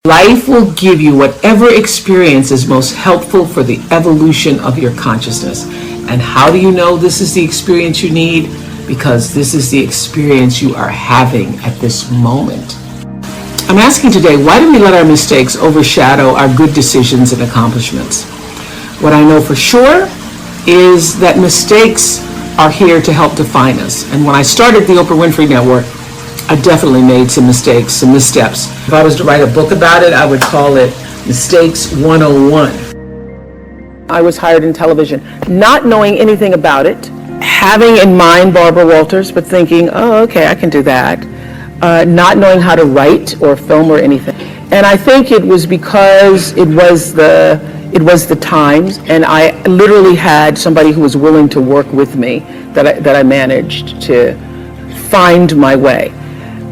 Life will give you whatever experience is most helpful for the evolution of your consciousness. And how do you know this is the experience you need? Because this is the experience you are having at this moment. I'm asking today, why do we let our mistakes overshadow our good decisions and accomplishments? What I know for sure is that mistakes are here to help define us. And when I started the Oprah Winfrey Network, I definitely made some mistakes, some missteps. If I was to write a book about it, I would call it Mistakes 101. I was hired in television, not knowing anything about it, having in mind Barbara Walters, but thinking, oh, okay, I can do that. Not knowing how to write or film or anything. And I think it was because it was the times, and I literally had somebody who was willing to work with me that I managed to find my way.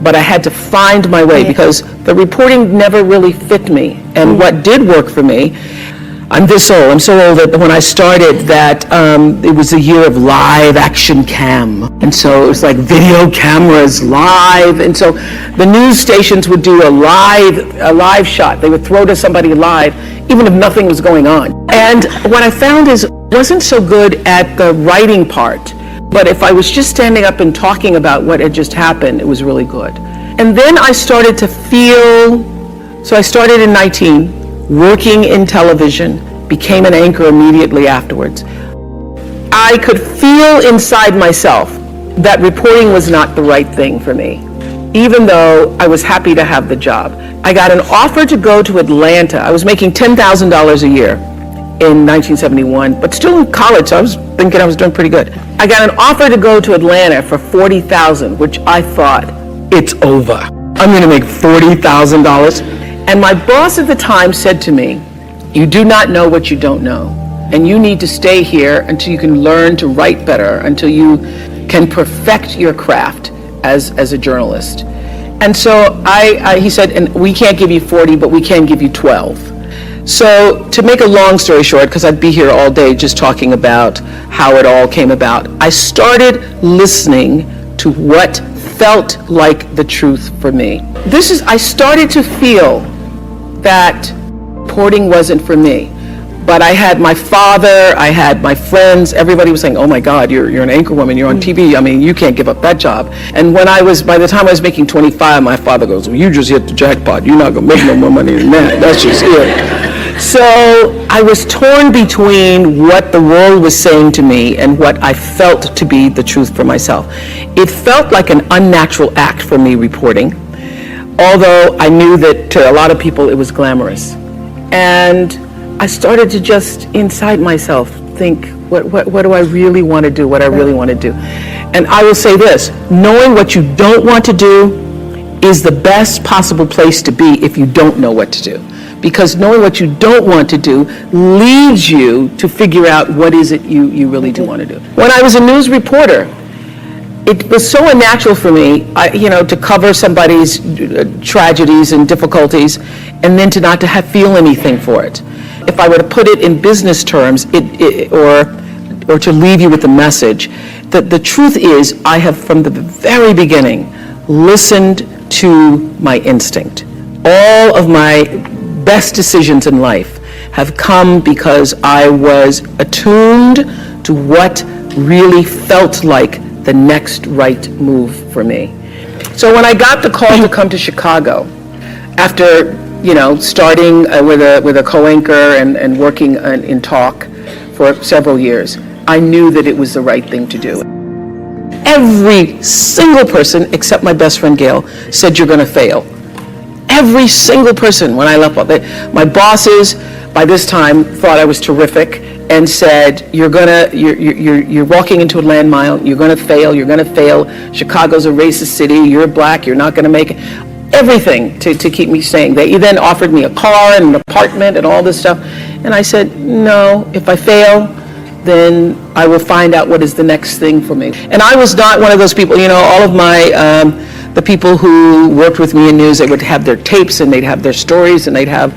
But I had to find my way because the reporting never really fit me. And what did work for me, I'm this old. I'm so old that when I started that, it was a year of live action cam. And so it was like video cameras live. And so the news stations would do a live shot. They would throw to somebody live, even if nothing was going on. And what I found is I wasn't so good at the writing part. But if I was just standing up and talking about what had just happened, it was really good. And then I started to feel, so I started in 19, working in television, became an anchor immediately afterwards. I could feel inside myself that reporting was not the right thing for me, even though I was happy to have the job. I got an offer to go to Atlanta. I was making $10,000 a year in 1971, but still in college, so I was thinking I was doing pretty good. I got an offer to go to Atlanta for $40,000, which I thought, it's over. I'm gonna make $40,000. And my boss at the time said to me, you do not know what you don't know. And you need to stay here until you can learn to write better, until you can perfect your craft as a journalist. And so he said, and we can't give you 40, but we can give you 12. So to make a long story short, because I'd be here all day just talking about how it all came about, I started listening to what felt like the truth for me. I started to feel that reporting wasn't for me. But I had my father, I had my friends, everybody was saying, oh my God, you're an anchor woman, you're on TV, I mean, you can't give up that job. And by the time I was making 25, my father goes, well, you just hit the jackpot, you're not gonna make no more money than that, that's just it. So I was torn between what the world was saying to me and what I felt to be the truth for myself. It felt like an unnatural act for me reporting, although I knew that to a lot of people it was glamorous. And I started to just inside myself think, what do I really want to do, what I really want to do. And I will say this, knowing what you don't want to do is the best possible place to be if you don't know what to do. Because knowing what you don't want to do leads you to figure out what is it you really do want to do. When I was a news reporter, it was so unnatural for me, to cover somebody's tragedies and difficulties, and then to not to feel anything for it. If I were to put it in business terms, or to leave you with a message, that the truth is, I have from the very beginning listened to my instinct. All of my best decisions in life have come because I was attuned to what really felt like the next right move for me. So when I got the call to come to Chicago, after starting with a co-anchor and working in talk for several years, I knew that it was the right thing to do. Every single person, except my best friend Gail, said you're going to fail. Every single person when I left, my bosses by this time thought I was terrific and said, you're walking into a landmine, you're going to fail, Chicago's a racist city, you're black, you're not going to make it. Everything to keep me staying. They then offered me a car and an apartment and all this stuff. And I said, no, if I fail, then I will find out what is the next thing for me. And I was not one of those people, all of my, the people who worked with me in news, they would have their tapes and they'd have their stories and they'd have,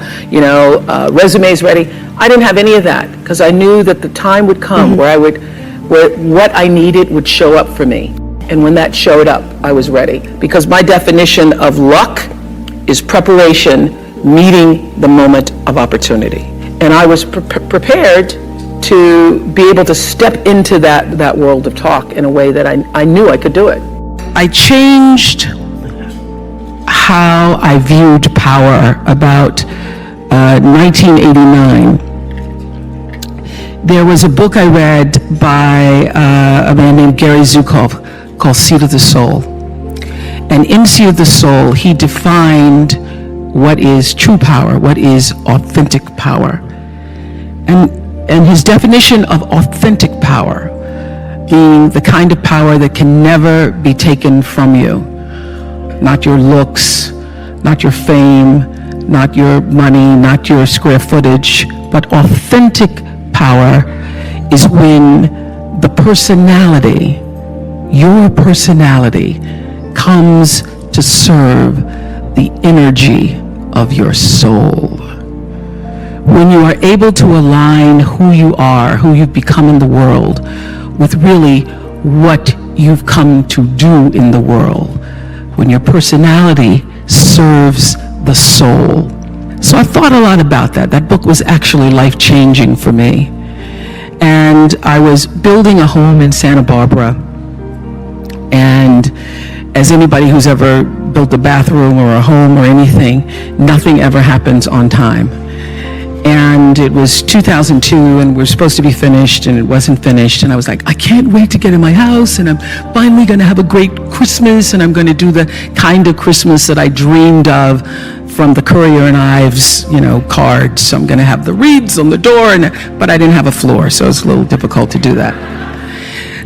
resumes ready. I didn't have any of that because I knew that the time would come where what I needed would show up for me. And when that showed up, I was ready. Because my definition of luck is preparation meeting the moment of opportunity. And I was prepared to be able to step into that world of talk in a way that I knew I could do it. I changed how I viewed power about 1989. There was a book I read by a man named Gary Zukov called Seat of the Soul. And in Seat of the Soul, he defined what is true power, what is authentic power. And his definition of authentic power being the kind of power that can never be taken from you. Not your looks, not your fame, not your money, not your square footage, but authentic power is when the personality, your personality, comes to serve the energy of your soul. When you are able to align who you are, who you've become in the world, with really what you've come to do in the world, when your personality serves the soul. So I thought a lot about that. That book was actually life-changing for me. And I was building a home in Santa Barbara. And as anybody who's ever built a bathroom or a home or anything, nothing ever happens on time. And it was 2002, and we were supposed to be finished, and it wasn't finished. And I was like, I can't wait to get in my house, and I'm finally going to have a great Christmas, and I'm going to do the kind of Christmas that I dreamed of from the Currier and Ives, cards. So I'm going to have the wreaths on the door, but I didn't have a floor, so it's a little difficult to do that.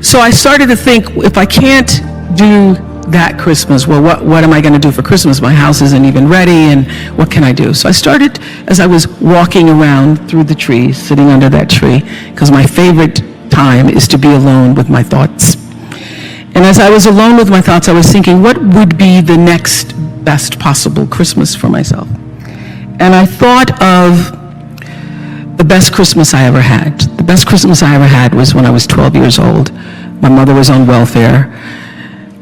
So I started to think, if I can't do that Christmas, well, what am I going to do for Christmas? My house isn't even ready, and what can I do? So I started, as I was walking around through the trees, sitting under that tree, because my favorite time is to be alone with my thoughts. And as I was alone with my thoughts, I was thinking, what would be the next best possible Christmas for myself? And I thought of the best Christmas I ever had. The best Christmas I ever had was when I was 12 years old. My mother was on welfare.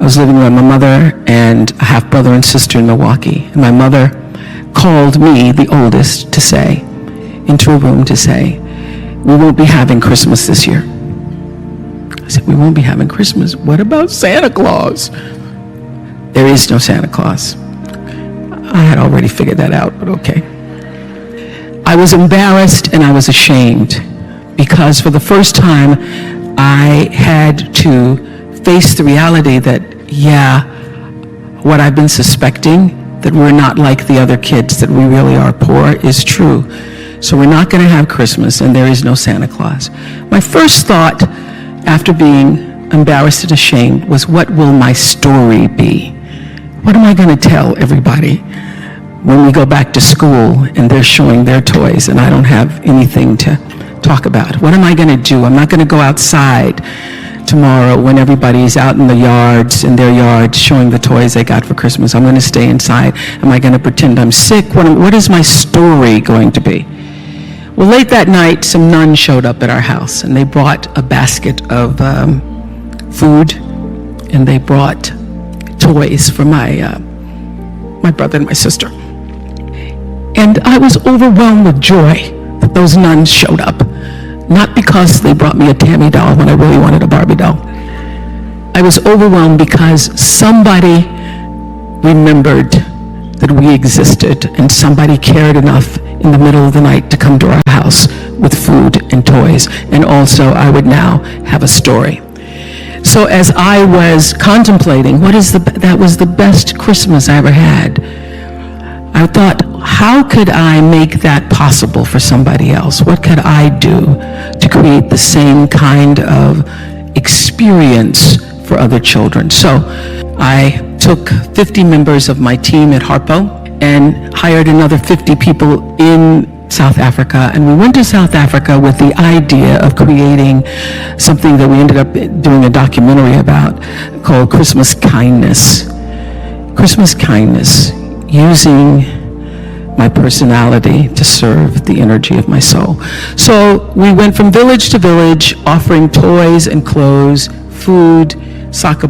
I was living with my mother and a half-brother and sister in Milwaukee. And my mother called me, the oldest, to say, into a room to say, we won't be having Christmas this year. I said, we won't be having Christmas? What about Santa Claus? There is no Santa Claus. I had already figured that out, but okay. I was embarrassed and I was ashamed because for the first time I had to face the reality that, what I've been suspecting, that we're not like the other kids, that we really are poor, is true. So we're not going to have Christmas, and there is no Santa Claus. My first thought, after being embarrassed and ashamed, was, what will my story be? What am I going to tell everybody when we go back to school and they're showing their toys and I don't have anything to talk about? What am I going to do? I'm not going to go outside tomorrow when everybody's out in the yards, in their yards, showing the toys they got for Christmas. I'm going to stay inside. Am I going to pretend I'm sick? What is my story going to be? Well, late that night, some nuns showed up at our house, and they brought a basket of food, and they brought toys for my brother and my sister. And I was overwhelmed with joy that those nuns showed up. Not because they brought me a Tammy doll when I really wanted a Barbie doll. I was overwhelmed because somebody remembered that we existed and somebody cared enough in the middle of the night to come to our house with food and toys. And also I would now have a story. So as I was contemplating that was the best Christmas I ever had, I thought, how could I make that possible for somebody else? What could I do to create the same kind of experience for other children? So I took 50 members of my team at Harpo and hired another 50 people in South Africa, and we went to South Africa with the idea of creating something that we ended up doing a documentary about called Christmas Kindness. Christmas Kindness, using my personality to serve the energy of my soul. So we went from village to village, offering toys and clothes, food, soccer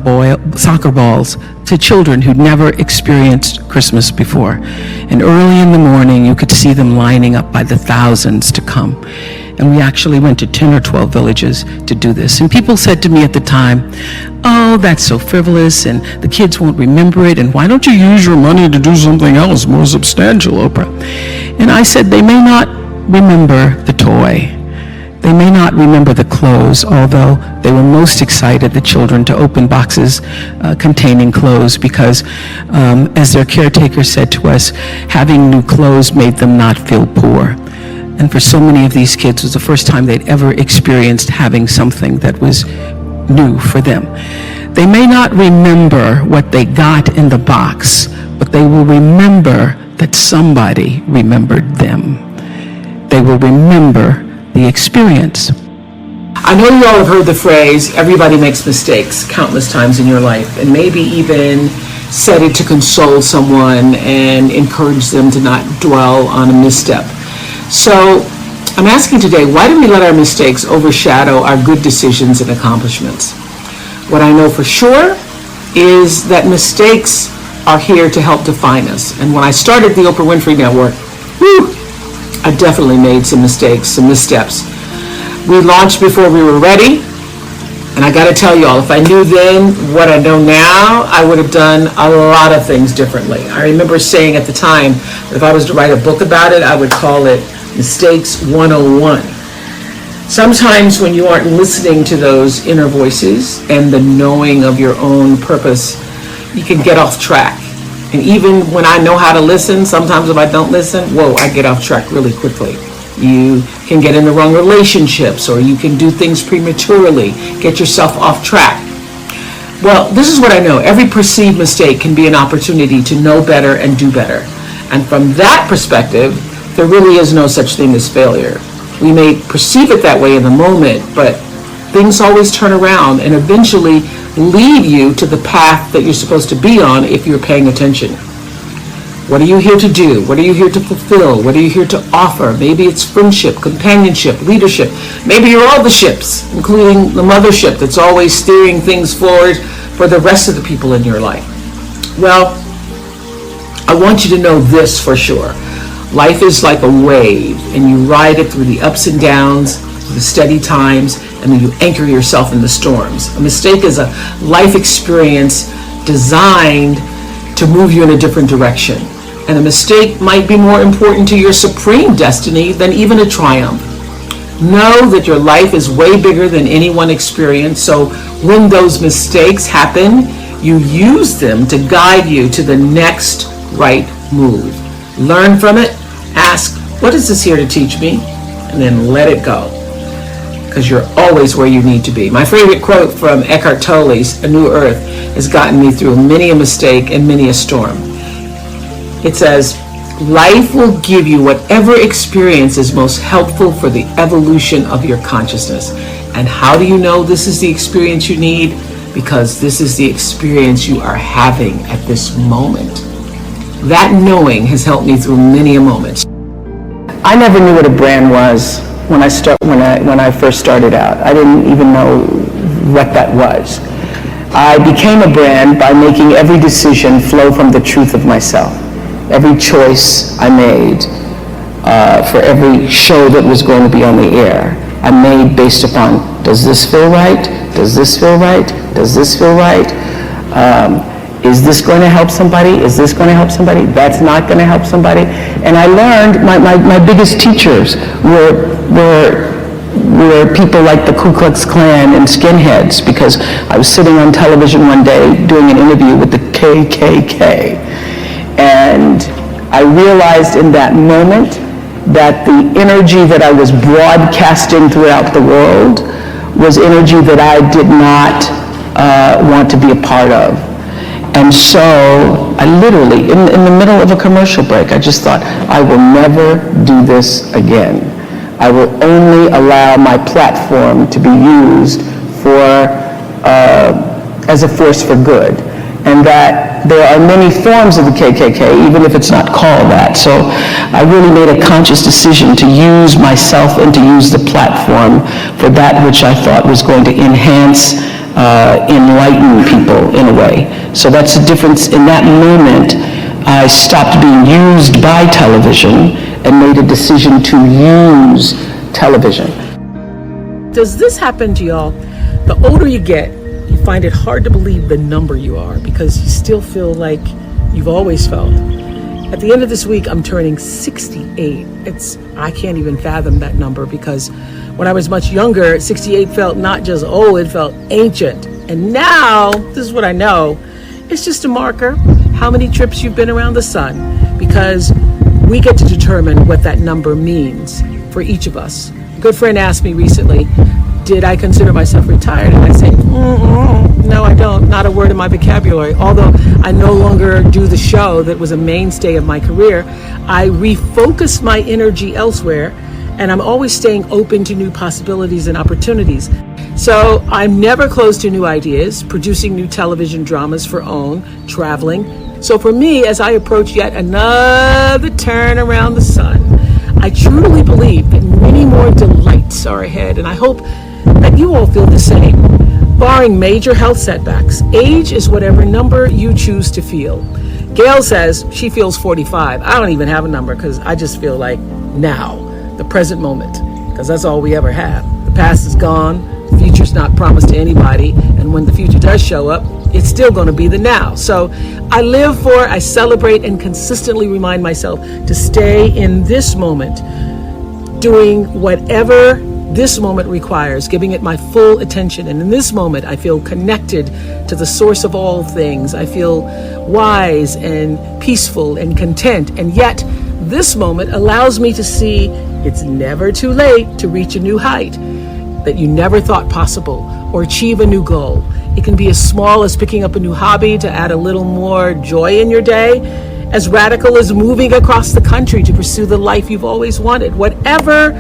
balls to children who'd never experienced Christmas before. And early in the morning, you could see them lining up by the thousands to come. And we actually went to 10 or 12 villages to do this. And people said to me at the time, "Oh, that's so frivolous, and the kids won't remember it, and why don't you use your money to do something else more substantial, Oprah?" And I said, they may not remember the toy. They may not remember the clothes, although they were most excited, the children, to open boxes containing clothes because, as their caretaker said to us, having new clothes made them not feel poor. And for so many of these kids, it was the first time they'd ever experienced having something that was new for them. They may not remember what they got in the box, but they will remember that somebody remembered them. They will remember the experience. I know you all have heard the phrase, everybody makes mistakes, countless times in your life, and maybe even said it to console someone and encourage them to not dwell on a misstep. So I'm asking today, why do we let our mistakes overshadow our good decisions and accomplishments? What I know for sure is that mistakes are here to help define us. And when I started the Oprah Winfrey Network, I definitely made some mistakes, some missteps. We launched before we were ready, and I got to tell y'all, if I knew then what I know now, I would have done a lot of things differently. I remember saying at the time that if I was to write a book about it, I would call it Mistakes 101. Sometimes when you aren't listening to those inner voices and the knowing of your own purpose, you can get off track. And even when I know how to listen, sometimes if I don't listen, I get off track really quickly. You can get in the wrong relationships, or you can do things prematurely, get yourself off track. Well, this is what I know. Every perceived mistake can be an opportunity to know better and do better. And from that perspective, there really is no such thing as failure. We may perceive it that way in the moment, but things always turn around and eventually lead you to the path that you're supposed to be on if you're paying attention. What are you here to do? What are you here to fulfill? What are you here to offer? Maybe it's friendship, companionship, leadership. Maybe you're all the ships, including the mothership that's always steering things forward for the rest of the people in your life. Well, I want you to know this for sure. Life is like a wave, and you ride it through the ups and downs, the steady times, and then you anchor yourself in the storms. A mistake is a life experience designed to move you in a different direction. And a mistake might be more important to your supreme destiny than even a triumph. Know that your life is way bigger than any one experience, so when those mistakes happen, you use them to guide you to the next right move. Learn from it, ask, what is this here to teach me? And then let it go, because you're always where you need to be. My favorite quote from Eckhart Tolle's A New Earth has gotten me through many a mistake and many a storm. It says, life will give you whatever experience is most helpful for the evolution of your consciousness. And how do you know this is the experience you need? Because this is the experience you are having at this moment. That knowing has helped me through many a moment. I never knew what a brand was when I first started out. I didn't even know what that was. I became a brand by making every decision flow from the truth of myself. Every choice I made for every show that was going to be on the air, I made based upon, does this feel right? Does this feel right? Does this feel right? Is this going to help somebody? Is this going to help somebody? That's not going to help somebody. And I learned my biggest teachers were people like the Ku Klux Klan and skinheads, because I was sitting on television one day doing an interview with the KKK. And I realized in that moment that the energy that I was broadcasting throughout the world was energy that I did not want to be a part of. And so I literally, in the middle of a commercial break, I just thought, I will never do this again. I will only allow my platform to be used for as a force for good. and that there are many forms of the KKK, even if it's not called that. So I really made a conscious decision to use myself and to use the platform for that which I thought was going to enhance, enlighten people in a way. So that's the difference. In that moment, I stopped being used by television and made a decision to use television. Does this happen to y'all? The older you get, you find it hard to believe the number you are because you still feel like you've always felt. At the end of this week, I'm turning 68. I can't even fathom that number because when I was much younger, 68 felt not just old, it felt ancient. And now, this is what I know, it's just a marker, how many trips you've been around the sun, because we get to determine what that number means for each of us. A good friend asked me recently, did I consider myself retired? And I say, no, I don't. Not a word in my vocabulary. Although I no longer do the show that was a mainstay of my career, I refocus my energy elsewhere, and I'm always staying open to new possibilities and opportunities. So I'm never closed to new ideas, producing new television dramas for OWN, traveling. So for me, as I approach yet another turn around the sun, I truly believe that many more delights are ahead, and I hope that you all feel the same. Barring major health setbacks, age is whatever number you choose to feel. Gail says she feels 45. I don't even have a number because I just feel like now, the present moment, because that's all we ever have. The past is gone, the future's not promised to anybody, and when the future does show up, it's still going to be the now. So I live for, I celebrate, and consistently remind myself to stay in this moment, doing whatever this moment requires, giving it my full attention. And in this moment, I feel connected to the source of all things. I feel wise and peaceful and content. And yet, this moment allows me to see it's never too late to reach a new height that you never thought possible or achieve a new goal. It can be as small as picking up a new hobby to add a little more joy in your day, as radical as moving across the country to pursue the life you've always wanted. Whatever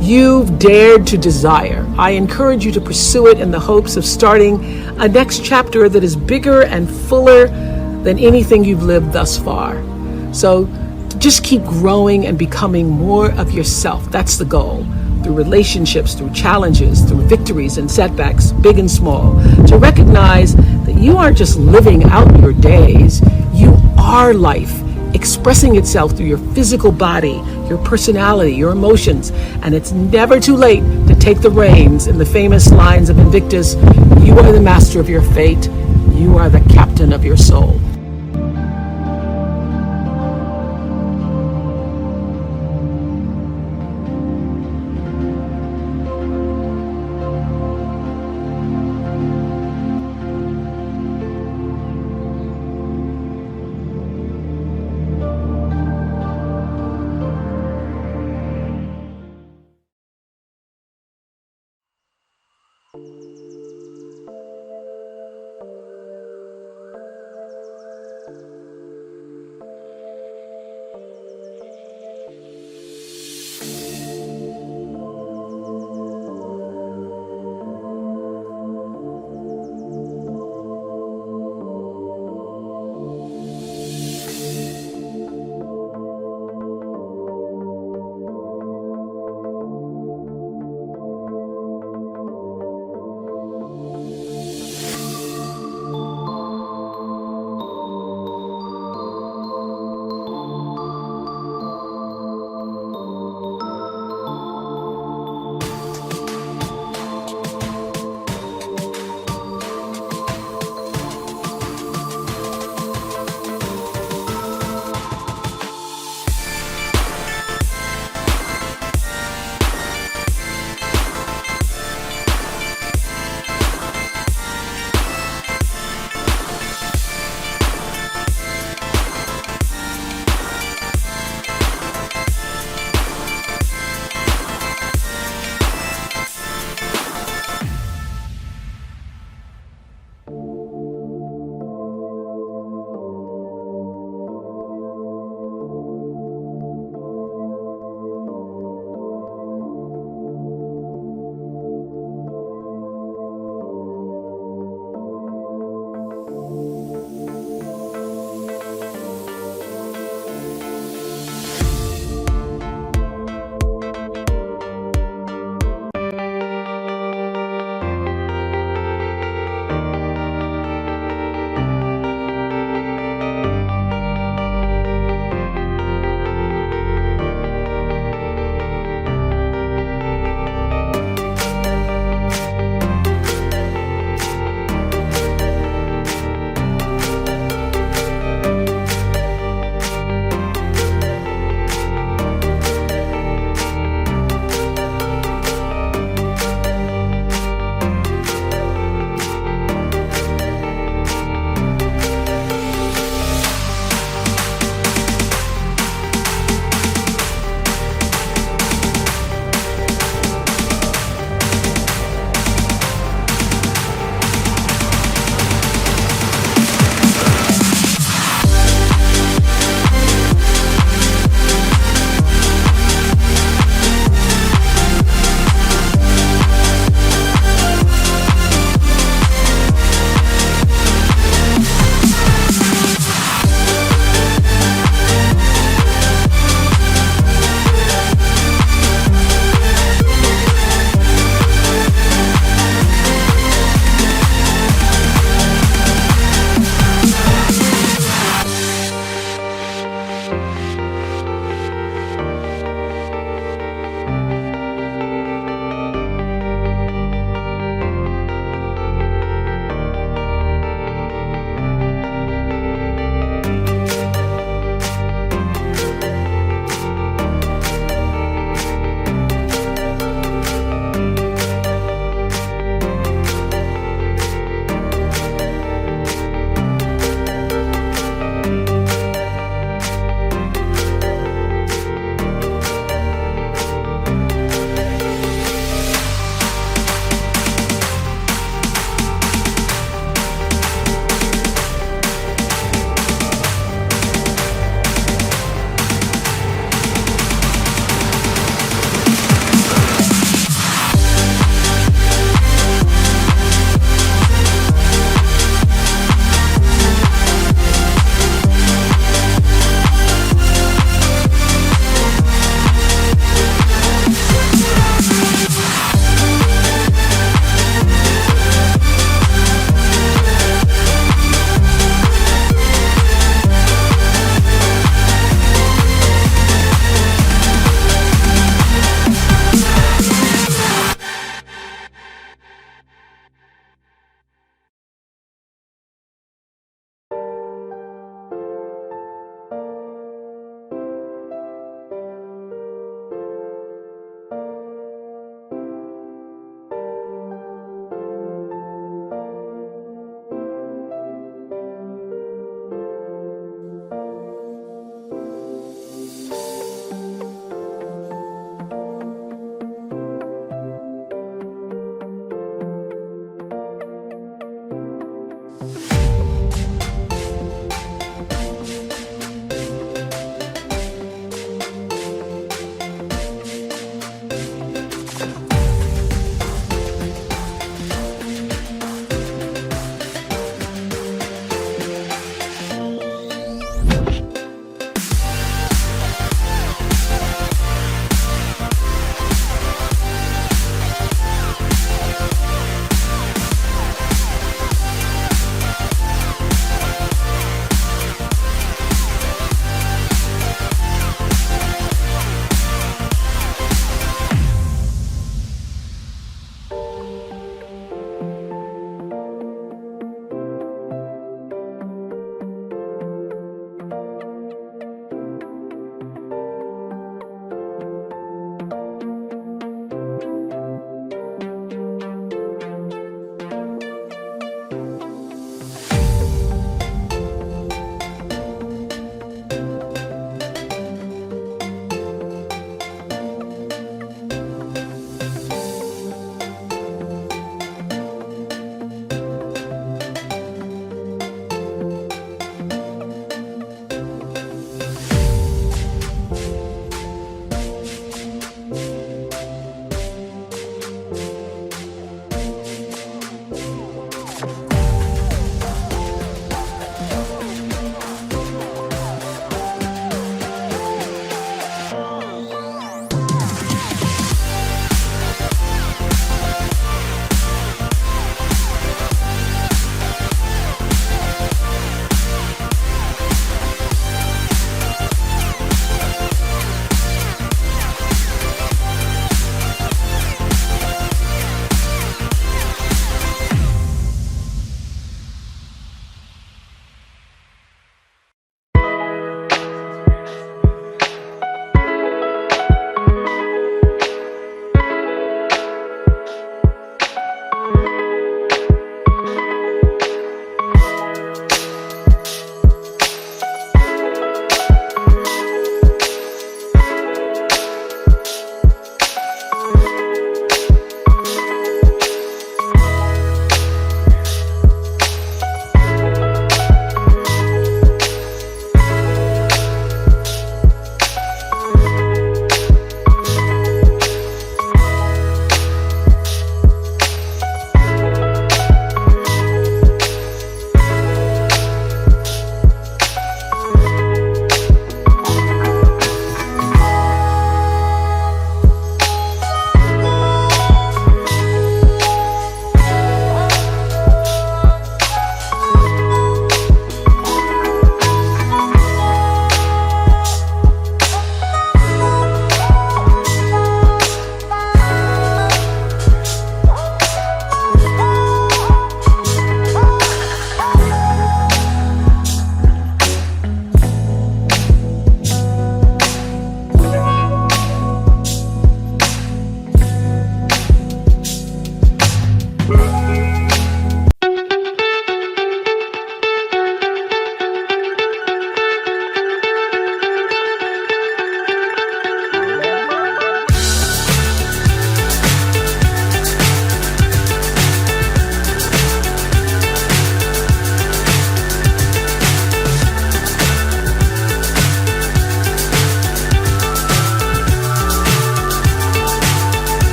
you've dared to desire, I encourage you to pursue it in the hopes of starting a next chapter that is bigger and fuller than anything you've lived thus far. So just keep growing and becoming more of yourself. That's the goal. Through relationships, through challenges, through victories and setbacks, big and small, to recognize that you aren't just living out your days, you are life, expressing itself through your physical body, your personality, your emotions, and it's never too late to take the reins. In the famous lines of Invictus, you are the master of your fate, you are the captain of your soul.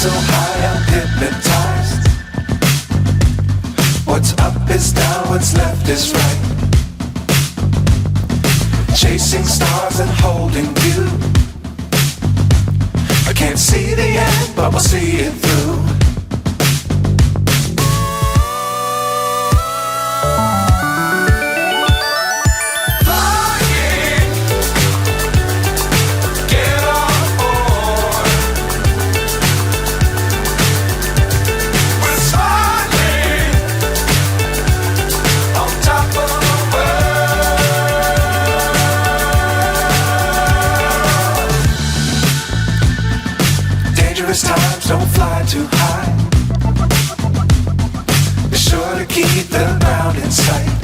so high I'm hypnotized. What's up is down, what's left is right. Chasing stars and holding you. I can't see the end, but we'll see it through. Times don't fly too high. Be sure to keep the ground in sight.